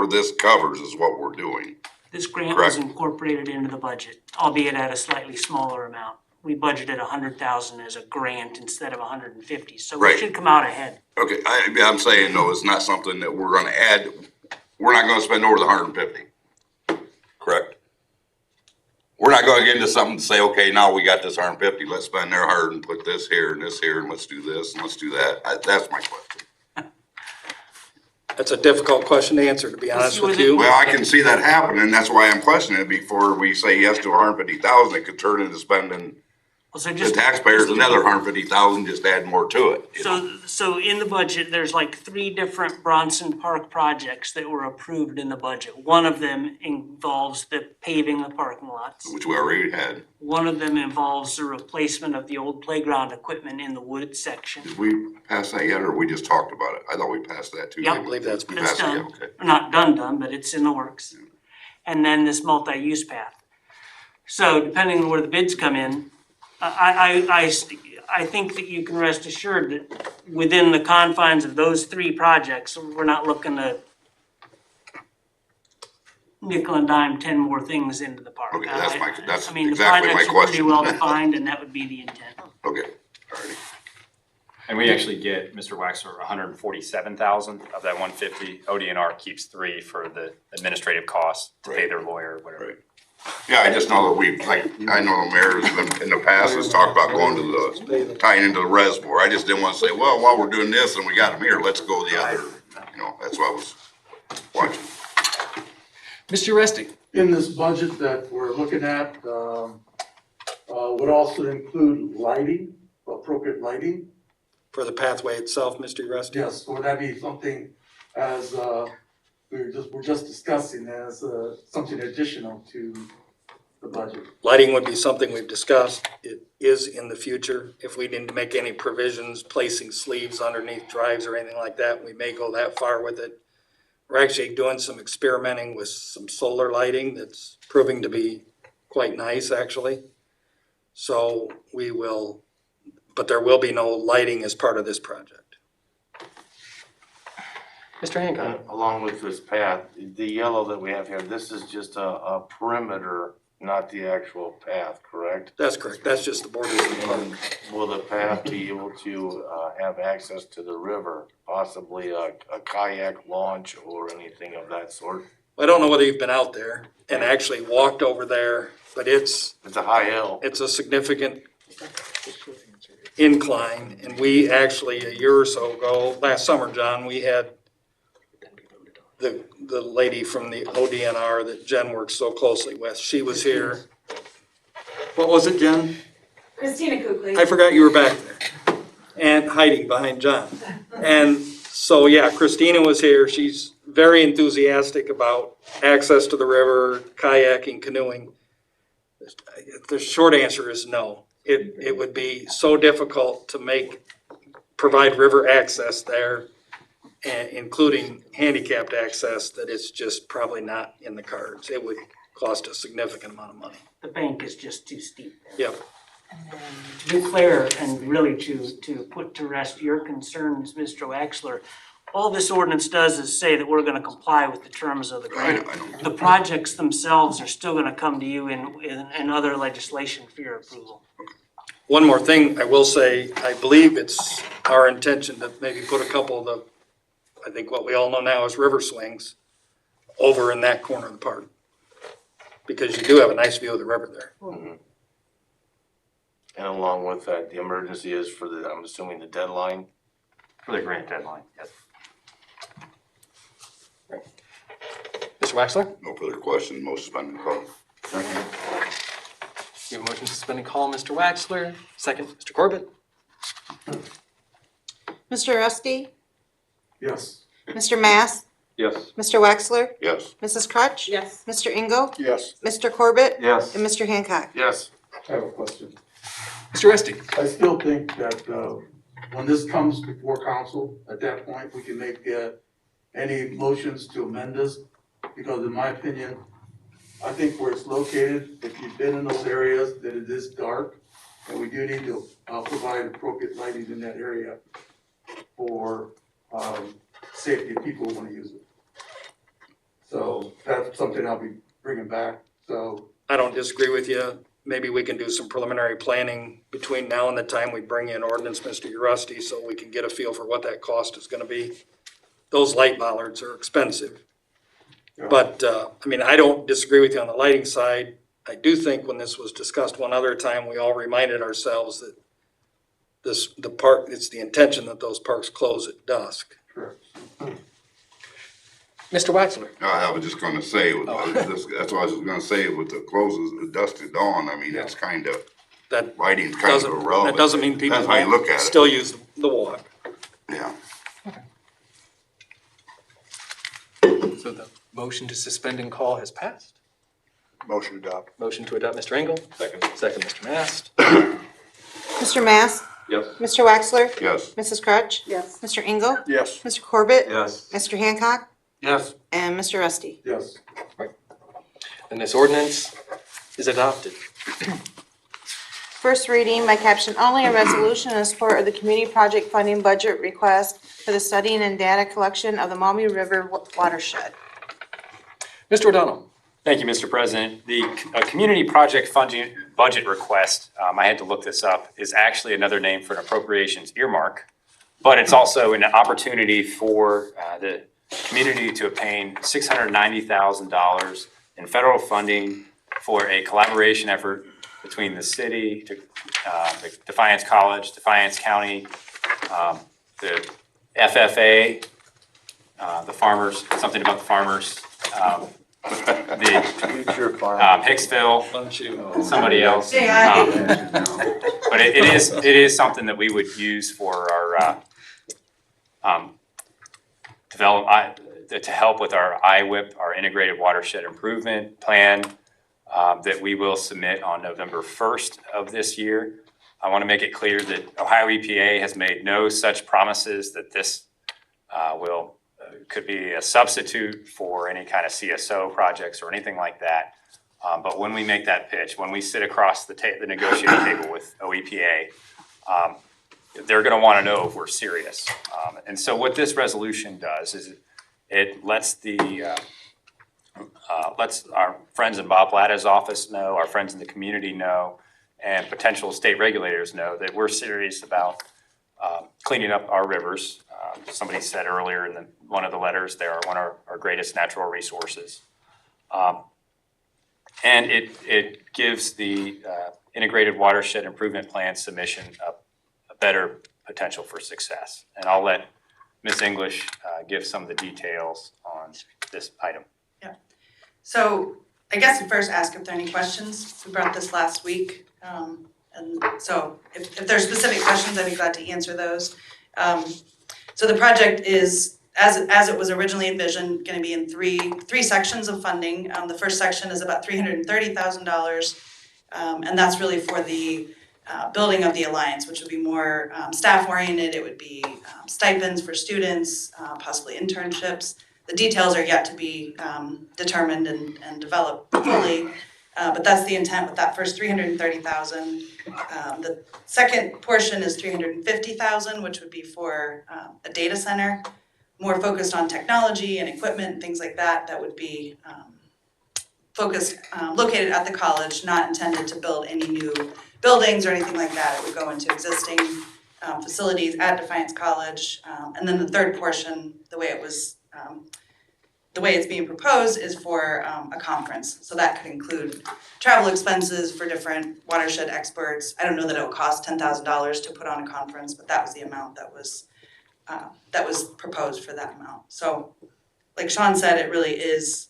this covers is what we're doing. This grant was Correct. incorporated into the budget, albeit at a slightly smaller amount. We budgeted 100,000 as a grant instead of 150, so we Right. should come out ahead. Okay, I'm saying though, it's not something that we're gonna add, we're not gonna spend over the 150, correct? We're not gonna get into something to say, okay, now we got this 150, let's spend their 100 and put this here and let's do this and let's do that. That's my question. That's a difficult question to answer, to be honest with you. Well, I can see that happening, that's why I'm questioning it before we say yes to 150,000, it could turn into spending So the just taxpayers another 150,000, just add more to it. you know? So in the budget, there's like 3 different Bronson Park projects that were approved in the budget. One of them involves the paving of parking lots. Which we already had. One of them involves the replacement of the old playground equipment in the wood section. Did we pass that yet, or we just talked about it? I thought we passed that too. Yep. I believe that's We That's passed it, yeah, done. okay. Not done, but it's in the works. And then this multi-use path. So depending on where the bids come in, I think that you can rest assured that within the confines of those 3 projects, we're not looking to nickel and dime 10 more things into the park. Okay, that's I mean, the exactly my projects are pretty question. well defined, and that would be the intent. Okay, all right. And we actually get, Mr. Waxler, 147,000 of that 150. ODNR keeps 3 for the administrative costs to pay their lawyer, or whatever. Right. Yeah, I just know that I know the mayor's been, in the past has talked about going to tying into the reservoir. I just didn't want to say, well, while we're doing this and we got them here, let's go the other, that's what I was watching. Mr. Resty? In this budget that we're looking at, would also include lighting, appropriate lighting. For the pathway itself, Mr. Rusty? Yes, would that be something as, we're just discussing as, something additional to the budget? Lighting would be something we've discussed. It is in the future. If we need to make any provisions, placing sleeves underneath drives or anything like that, we may go that far with it. We're actually doing some experimenting with some solar lighting that's proving to be quite nice, actually. So we will, but there will be no lighting as part of this project. Mr. Hancock? Along with this path, the yellow that we have here, this is just a perimeter, not the actual path, correct? That's correct. That's just the borders of the park. Will the path be able to have access to the river, possibly a kayak launch or anything of that sort? I don't know whether you've been out there and actually walked over there, but it's a high hill. It's a significant incline, and we actually, a year or so ago, last summer, John, we had the lady from the ODNR that Jen works so closely with. She was here. What was it, Jen? Christina Kuchli. I forgot you were back there and hiding behind John. And so, yeah, Christina was here. She's very enthusiastic about access to the river, kayaking, canoeing. The short answer is no. It would be so difficult to provide river access there, including handicapped access, that it's just probably not in the cards. It would cost a significant amount of money. The bank is just too steep. Yep. To be clear, and really to put to rest your concerns, Mr. Waxler, all this ordinance does is say that we're gonna comply with the terms of the grant. I know. The projects themselves are still gonna come to you in other legislation for your approval. One more thing I will say, I believe it's our intention to maybe put a couple of the, I think what we all know now as river swings, over in that corner of the park. Because you do have a nice view of the river there. Mhm. And along with that, the emergency is for I'm assuming the deadline? For the grant deadline, yes. Mr. Waxler? No further questions, motion suspended call. We have a motion to suspend and call, Mr. Waxler. Second, Mr. Corbett. Mr. Rusty? Yes. Mr. Mass? Yes. Mr. Wexler? Yes. Mrs. Crutch? Yes. Mr. Engel? Yes. Mr. Corbett? Yes. And Mr. Hancock? Yes. I have a question. Mr. Rusty. I still think that, when this comes before council, at that point, we can make, any motions to amend this. Because in my opinion, I think where it's located, if you've been in those areas, that it is dark. And we do need to, provide appropriate lighting in that area for, safety of people who wanna use it. So that's something I'll be bringing back, so. I don't disagree with you. Maybe we can do some preliminary planning between now and the time we bring in ordinance, Mr. Rusty, so we can get a feel for what that cost is gonna be. Those light bollards are expensive. But, I mean, I don't disagree with you on the lighting side. I do think when this was discussed one other time, we all reminded ourselves that the park, it's the intention that those parks close at dusk. Correct. Mr. Waxler. I was just gonna say, that's what I was gonna say, with the closes, the dusk to dawn, I mean, it's kind of, That lighting's kind of irrelevant. That doesn't mean people Depends how you look at it. still use the walk. Yeah. So the motion to suspend and call has passed. Motion adopt. Motion to adopt, Mr. Engel. Second. Second, Mr. Mast. Mr. Mass? Yes. Mr. Wexler? Yes. Mrs. Crutch? Yes. Mr. Engel? Yes. Mr. Corbett? Yes. Mr. Hancock? Yes. And Mr. Rusty? Yes. And this ordinance is adopted. First reading by caption only, a resolution in support of the community project funding budget request for the studying and data collection of the Maumee River watershed. Mr. O'Donnell. Thank you, Mr. President. The community project funding budget request, I had to look this up, is actually another name for an appropriations earmark. But it's also an opportunity for the community to obtain $690,000 in federal funding for a collaboration effort between the city, the Defiance College, Defiance County, the FFA, the farmers, something about the farmers, the Future farm. Hicksville, somebody else. But it is something that we would use for our to help with our IWIP, our Integrated Watershed Improvement Plan, that we will submit on November 1st of this year. I want to make it clear that Ohio EPA has made no such promises that this could be a substitute for any kind of CSO projects or anything like that. But when we make that pitch, when we sit across the negotiating table with OEPA, they're going to want to know if we're serious. And so what this resolution does is it lets lets our friends in Bob Latta's office know, our friends in the community know, and potential state regulators know that we're serious about cleaning up our rivers. Somebody said earlier in one of the letters, they are one of our greatest natural resources. And it gives the Integrated Watershed Improvement Plan submission a better potential for success. And I'll let Ms. English give some of the details on this item. So I guess I'd first ask if there are any questions. We brought this last week. And so if there are specific questions, I'd be glad to answer those. So the project is, as it was originally envisioned, going to be in three sections of funding. The first section is about $330,000, and that's really for the building of the alliance, which would be more staff-oriented. It would be stipends for students, possibly internships. The details are yet to be determined and developed fully, but that's the intent with that first $330,000. The second portion is $350,000, which would be for a data center, more focused on technology and equipment and things like that. That would be focused, located at the college, not intended to build any new buildings or anything like that. It would go into existing facilities at Defiance College. And then the third portion, the way it's being proposed is for a conference. So that could include travel expenses for different watershed experts. I don't know that it would cost $10,000 to put on a conference, but that was the amount that was proposed for that amount. So like Sean said, it really is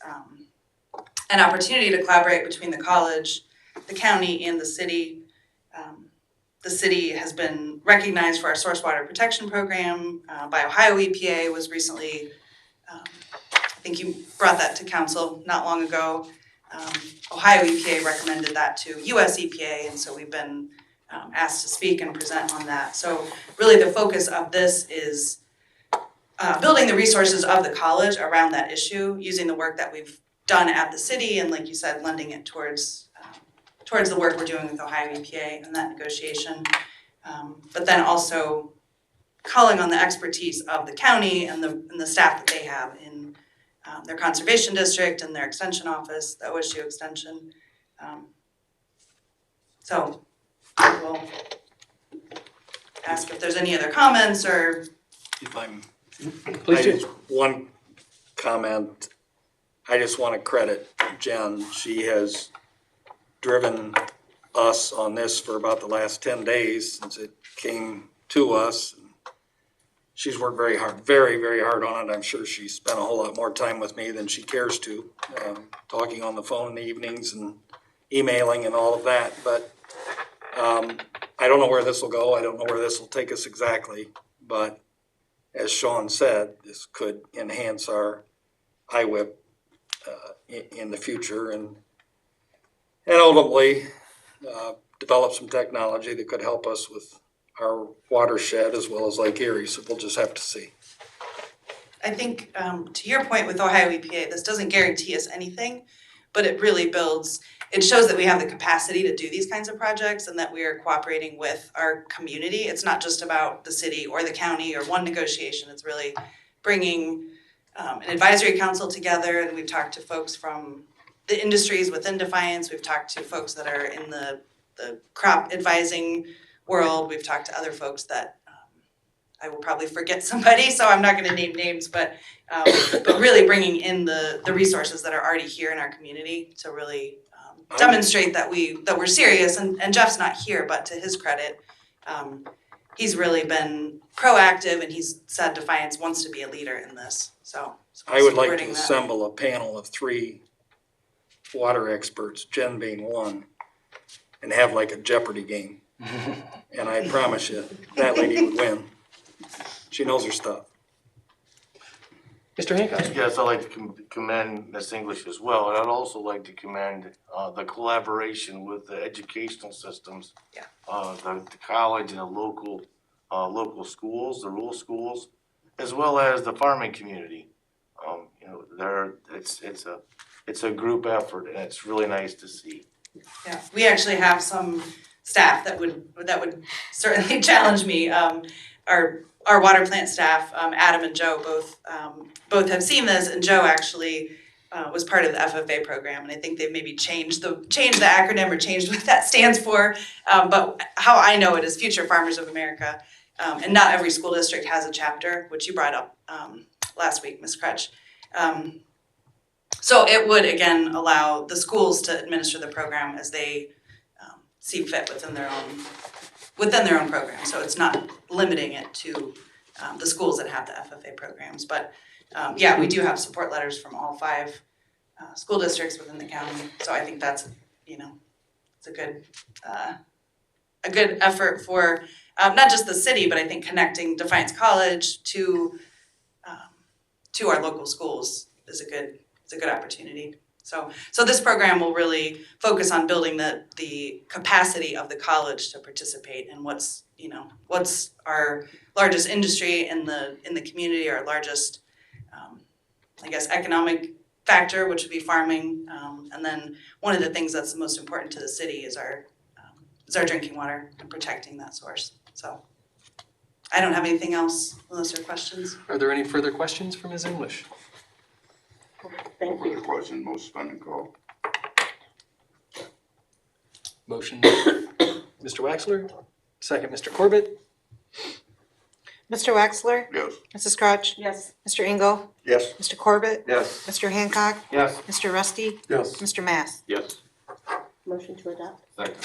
an opportunity to collaborate between the college the county and the city. The city has been recognized for our source water protection program by Ohio EPA. Was recently, I think you brought that to council not long ago. Ohio EPA recommended that to US EPA, and so we've been asked to speak and present on that. So really the focus of this is building the resources of the college around that issue, using the work that we've done at the city, and like you said, lending it towards the work we're doing with Ohio EPA and that negotiation. But then also calling on the expertise of the county and the staff that they have in their conservation district and their extension office, the OSU extension. So I will ask if there's any other comments or. If I'm, Please do. one comment, I just want to credit Jen. She has driven us on this for about the last 10 days since it came to us. She's worked very hard, very, very hard on it. I'm sure she spent a whole lot more time with me than she cares to, talking on the phone in the evenings and emailing and all of that. But I don't know where this will go. I don't know where this will take us exactly. But as Sean said, this could enhance our IWIP in the future and ultimately develop some technology that could help us with our watershed as well as Lake Erie. So we'll just have to see. I think to your point with Ohio EPA, this doesn't guarantee us anything, but it really builds, it shows that we have the capacity to do these kinds of projects and that we are cooperating with our community. It's not just about the city or the county or one negotiation. It's really bringing an advisory council together, and we've talked to folks from the industries within Defiance. We've talked to folks that are in the crop advising world. We've talked to other folks that I will probably forget somebody, so I'm not going to name names, but really bringing in the resources that are already here in our community to really demonstrate that we're serious. And Jeff's not here, but to his credit, he's really been proactive, and he's said Defiance wants to be a leader in this. So I would like to supporting that. assemble a panel of 3 water experts, Jen being one, and have like a Jeopardy game. And I promise you, that lady would win. She knows her stuff. Mr. Hancock? Yes, I'd like to commend Ms. English as well, and I'd also like to commend the collaboration with the educational systems. Yeah. The college and the local schools, the rural schools, as well as the farming community. It's a group effort, and it's really nice to see. Yeah, we actually have some staff that would certainly challenge me. Our water plant staff, Adam and Joe, both have seen this, and Joe actually was part of the FFA program, and I think they've maybe changed the acronym or changed what that stands for. But how I know it is Future Farmers of America, and not every school district has a chapter, which you brought up last week, Ms. Crutch. So it would again allow the schools to administer the program as they see fit within their own program. So it's not limiting it to the schools that have the FFA programs. But yeah, we do have support letters from all 5 school districts within the county. So I think that's it's a good effort for not just the city, but I think connecting Defiance College to our local schools is a good opportunity. So this program will really focus on building the capacity of the college to participate in what's our largest industry in the community, our largest economic factor, which would be farming. And then one of the things that's the most important to the city is our drinking water and protecting that source. So I don't have anything else unless there are questions. Are there any further questions for Ms. English? Thank Further question, most spending call. Motion, Mr. Waxler. Second, Mr. Corbett. Mr. Waxler? Yes. Mrs. Crutch? Yes. Mr. Engel? Yes. Mr. Corbett? Yes. Mr. Hancock? Yes. Mr. Rusty? Yes. Mr. Mass? Yes. Motion to adopt? Second.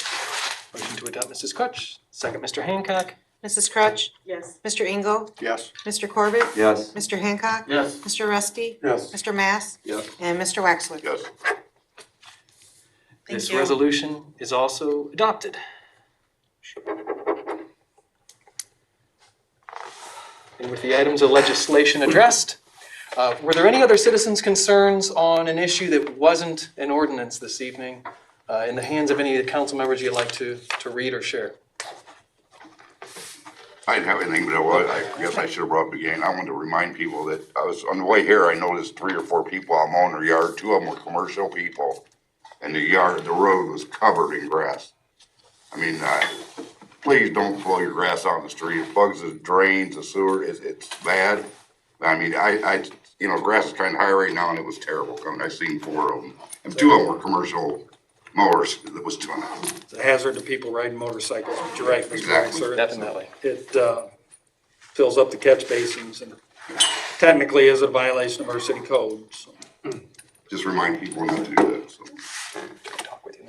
Motion to adopt, Mrs. Crutch. Second, Mr. Hancock. Mrs. Crutch? Yes. Mr. Engel? Yes. Mr. Corbett? Yes. Mr. Hancock? Yes. Mr. Rusty? Yes. Mr. Mass? Yes. And Mr. Waxler? Yes. Thank This you. resolution is also adopted. And with the items of legislation addressed, were there any other citizens' concerns on an issue that wasn't an ordinance this evening? In the hands of any of the council members you'd like to read or share? I didn't have anything, but I guess I should have brought up again. I wanted to remind people that I was, on the way here, I noticed 3 or 4 people out mowing their yard. 2 of them were commercial people. And the road was covered in grass. I mean, please don't blow your grass out in the street. It plugs the drains, the sewer, it's bad. I mean, grass is kind of high right now and it was terrible coming. I seen 4 of them. And 2 of them were commercial mowers that was doing it. It's a hazard to people riding motorcycles, but you're right, Mr. Exactly. Officer. Definitely. It fills up the catch basins and technically is a violation of our city code, so. Just remind people not to do that, so. Talk with you.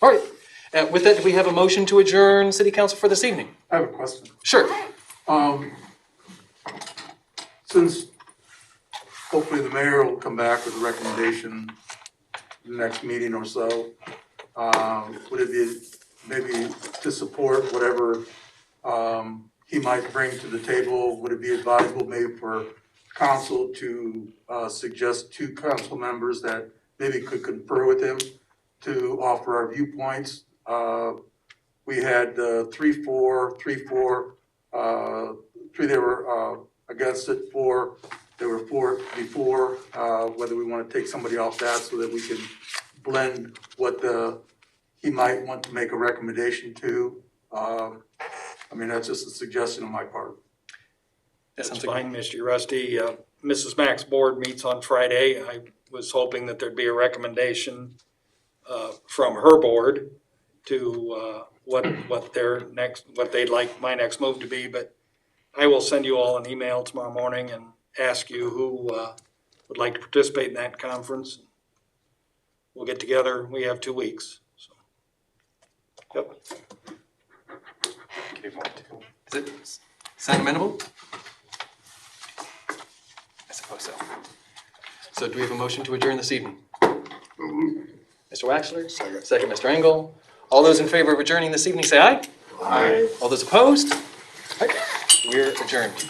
All right. With that, do we have a motion to adjourn city council for this evening? I have a question. Sure. Since hopefully the mayor will come back with a recommendation the next meeting or so, would it be maybe to support whatever he might bring to the table? Would it be advisable maybe for council to suggest 2 council members that maybe could confer with him to offer our viewpoints? We had 3-4, 3 they were against it, 4 there were 4 before, whether we want to take somebody off that so that we can blend what he might want to make a recommendation to. I mean, that's just a suggestion on my part. That That's sounds like fine, Mr. Rusty. Mrs. Mack's board meets on Friday. I was hoping that there'd be a recommendation from her board to what they'd like my next move to be, but I will send you all an email tomorrow morning and ask you who would like to participate in that conference. We'll get together. We have 2 weeks, so. Yep. Is it sound amenable? I suppose so. So do we have a motion to adjourn this evening? Mr. Waxler? Second, Mr. Engel. All those in favor of adjourning this evening, say aye. Aye. All those opposed? All right, we're adjourned.